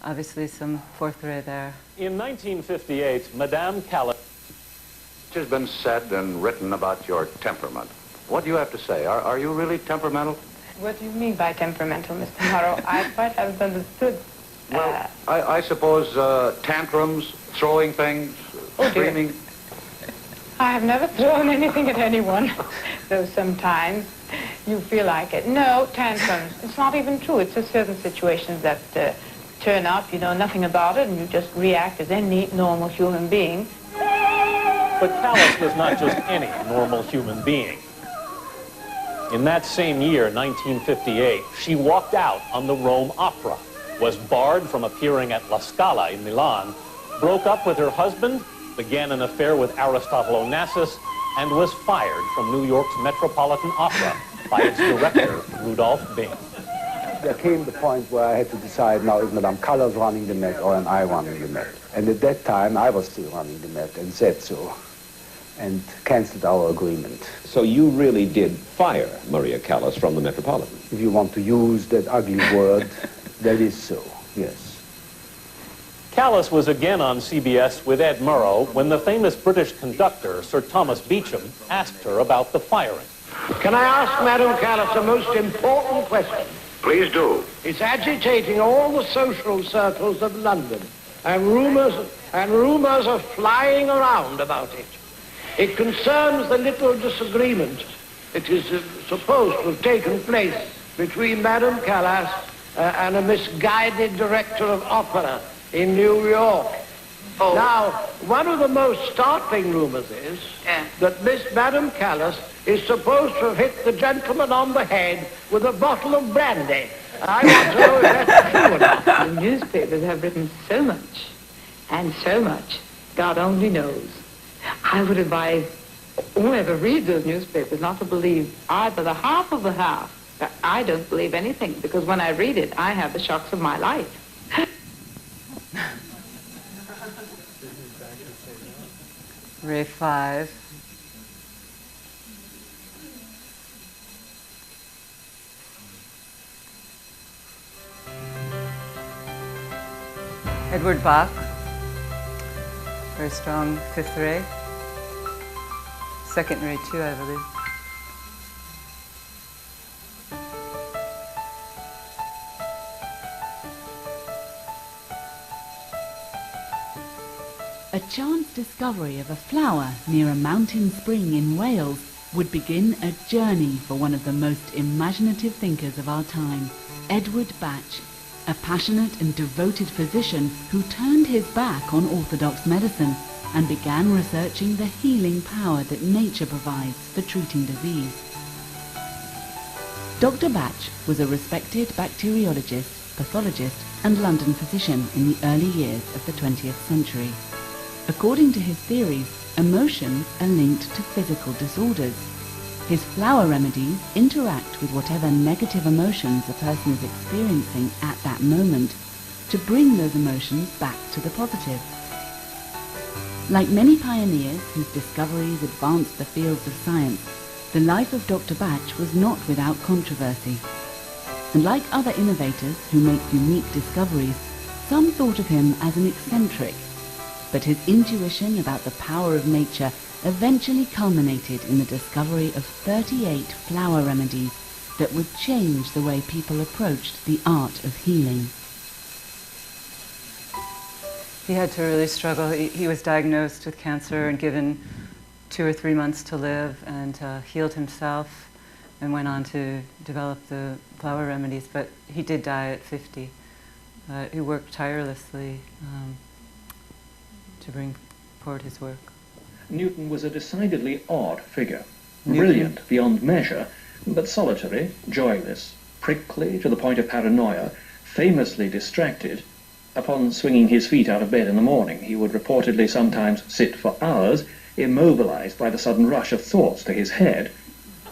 obviously some fourth ray there. In 1958, Madame Callas. Much has been said and written about your temperament. What do you have to say? Are you really temperamental? What do you mean by temperamental, Mr. Morrow? I quite haven't understood. Well, I suppose tantrums, throwing things, Oh, dear. screaming. I have never thrown anything at anyone, though sometimes you feel like it. No, tantrums. It's not even true. It's just certain situations that turn up, you know nothing about it, and you just react as any normal human being. But Callas was not just any normal human being. In that same year, 1958, she walked out on the Rome Opera, was barred from appearing at La Scala in Milan, broke up with her husband, began an affair with Aristotle Onassis, and was fired from New York's Metropolitan Opera by its director, Rudolph Bing. There came the point where I had to decide now is Madame Callas running the Met or am I running the Met? And at that time I was still running the Met and said so and cancelled our agreement. So you really did fire Morya Callas from the Metropolitan? If you want to use that ugly word, that is so, yes. Callas was again on CBS with Ed Murrow when the famous British conductor, Sir Thomas Beecham, asked her about the firing. Can I ask Madame Callas a most important question? Please do. It's agitating all the social circles of London, and rumors are flying around about it. It concerns the little disagreement that is supposed to have taken place between Madame Callas and a misguided director of opera in New York. Oh. Now, one of the most startling rumors is that Miss Madame Callas is supposed to have hit the gentleman on the head with a bottle of brandy. I want to know if that's true or not. The newspapers have written so much, and so much, God only knows. I would advise whoever reads those newspapers not to believe either the half of the half. I don't believe anything, because when I read it, I have the shocks of my life. Ray 5. Edward Bach, very strong fifth ray. Second ray 2, I believe. A chance discovery of a flower near a mountain spring in Wales would begin a journey for one of the most imaginative thinkers of our time, Edward Bach, a passionate and devoted physician who turned his back on orthodox medicine and began researching the healing power that nature provides for treating disease. Dr. Bach was a respected bacteriologist, pathologist, and London physician in the early years of the 20th century. According to his theories, emotions are linked to physical disorders, His flower remedies interact with whatever negative emotions a person is experiencing at that moment to bring those emotions back to the positive. Like many pioneers whose discoveries advanced the fields of science, the life of Dr. Bach was not without controversy. And like other innovators who make unique discoveries, some thought of him as an eccentric. But his intuition about the power of nature eventually culminated in the discovery of 38 flower remedies that would change the way people approached the art of healing. He had to really struggle. He was diagnosed with cancer and given 2 or 3 months to live, and healed himself and went on to develop the flower remedies. But he did die at 50. He worked tirelessly to bring forward his work. Newton was a decidedly odd figure. Brilliant beyond measure, but solitary, joyless, prickly to the point of paranoia, famously distracted. Upon swinging his feet out of bed in the morning, he would reportedly sometimes sit for hours, immobilized by the sudden rush of thoughts to his head,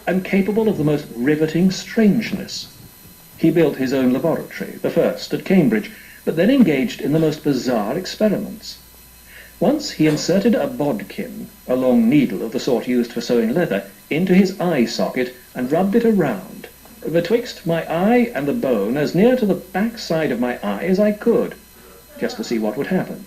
and capable of the most riveting strangeness. He built his own laboratory, the first at Cambridge, but then engaged in the most bizarre experiments. Once he inserted a bodkin, a long needle of the sort used for sewing leather, into his eye socket and rubbed it around, betwixt my eye and the bone, as near to the back side of my eye as I could, just to see what would happen.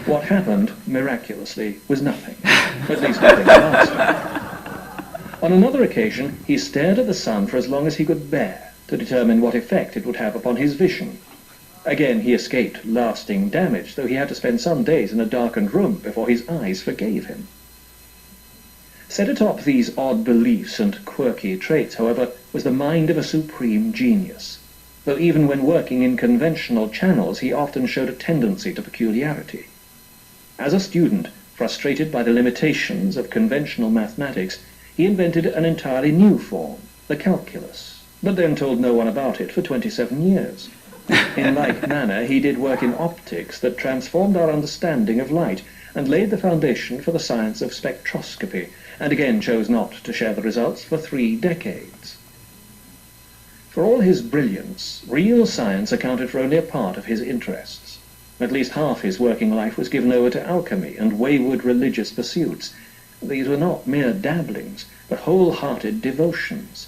What happened, miraculously, was nothing, at least nothing lasting. On another occasion, he stared at the sun for as long as he could bear, to determine what effect it would have upon his vision. Again, he escaped lasting damage, though he had to spend some days in a darkened room before his eyes forgave him. Set atop these odd beliefs and quirky traits, however, was the mind of a supreme genius, though even when working in conventional channels, he often showed a tendency to peculiarity. As a student, frustrated by the limitations of conventional mathematics, he invented an entirely new form, the calculus, but then told no one about it for 27 years. In like manner, he did work in optics that transformed our understanding of light and laid the foundation for the science of spectroscopy, and again chose not to share the results for 3 decades. For all his brilliance, real science accounted for only a part of his interests. At least half his working life was given over to alchemy and wayward religious pursuits. These were not mere dabblings, but wholehearted devotions.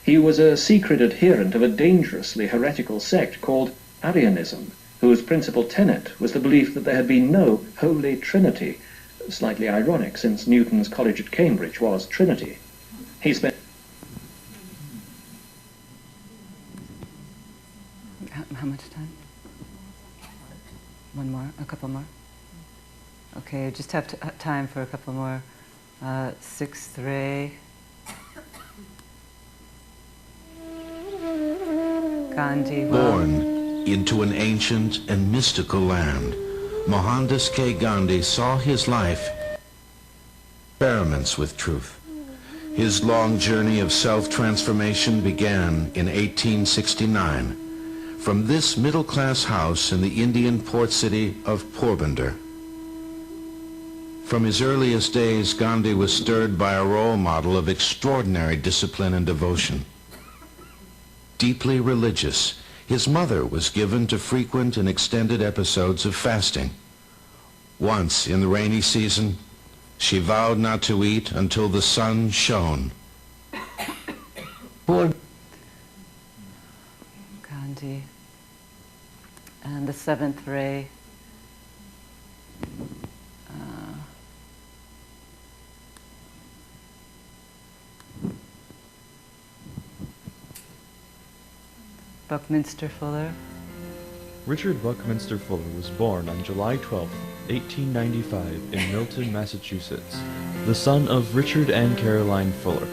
He was a secret adherent of a dangerously heretical sect called Arianism, whose principal tenet was the belief that there had been no Holy Trinity, slightly ironic since Newton's college at Cambridge was Trinity. He spent... How much time? One more? A couple more? Okay, just have time for a couple more. 6th ray. Gandhi. Born into an ancient and mystical land, Mohandas K. Gandhi saw his life experiments with truth. His long journey of self-transformation began in 1869 from this middle-class house in the Indian port city of Porbandar. From his earliest days, Gandhi was stirred by a role model of extraordinary discipline and devotion. Deeply religious, his mother was given to frequent and extended episodes of fasting. Once, in the rainy season, she vowed not to eat until the sun shone. Gandhi. And the 7th ray. Buckminster Fuller. Richard Buckminster Fuller was born on July 12, 1895 in Milton, Massachusetts, the son of Richard and Caroline Fuller.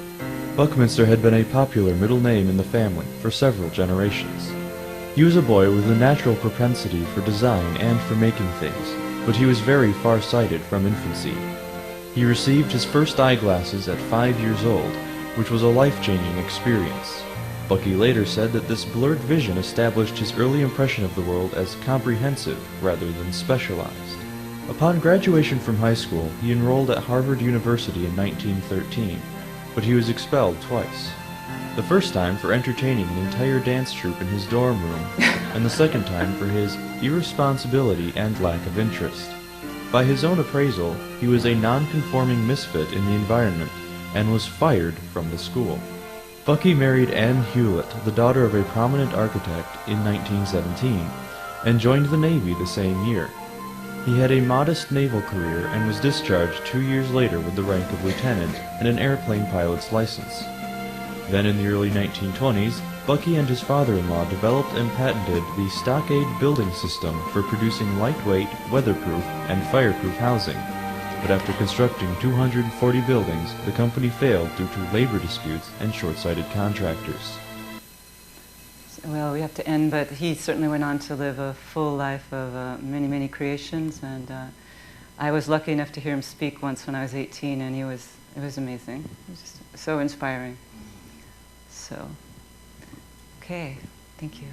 Buckminster had been a popular middle name in the family for several generations. He was a boy with a natural propensity for design and for making things, but he was very far-sighted from infancy. He received his first eyeglasses at 5 years old, which was a life-changing experience. Bucky later said that this blurred vision established his early impression of the world as comprehensive rather than specialized. Upon graduation from high school, he enrolled at Harvard University in 1913. but he was expelled twice. The first time for entertaining an entire dance troupe in his dorm room, and the second time for his irresponsibility and lack of interest. By his own appraisal, he was a non-conforming misfit in the environment and was fired from the school. Bucky married Anne Hewlett, the daughter of a prominent architect, in 1917, and joined the Navy the same year. He had a modest naval career and was discharged 2 years later with the rank of lieutenant and an airplane pilot's license. Then in the early 1920s, Bucky and his father-in-law developed and patented the stockade building system for producing lightweight, weatherproof, and fireproof housing. But after constructing 240 buildings, the company failed due to labor disputes and short-sighted contractors. Well, we have to end, but he certainly went on to live a full life of many, many creations, and I was lucky enough to hear him speak once when I was 18, and it was amazing. It was just so inspiring. So, okay, thank you.